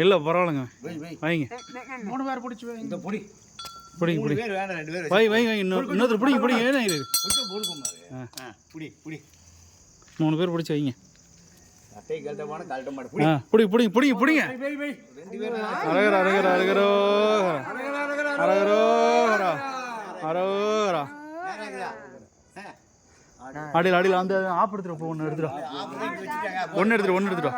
இல்லை பரவாயில்லைங்க வைங்க 3 பேர் பிடிச்சி இந்த பொடி பிடிங்க பிடி வேண்டாம் 2 பேர் வை வைங்க இன்னொருத்தர் பிடிங்க பிடிங்க ஏன்னா இது புடி புடி 3 பேர் பிடிச்சி வைங்க அட்டை கல்ட்டமான கல்ட்ட மாடு புடி பிடிங்க பிடிங்க பிடிங்க வை வை 2 பேர் அரகர அரகர அரகரோ அரகரோ அரகரோ அடியில் அடியில் அந்த ஆப் எடுத்துட்டு ஒன்று எடுத்துடும் ஒன்று எடுத்துடும்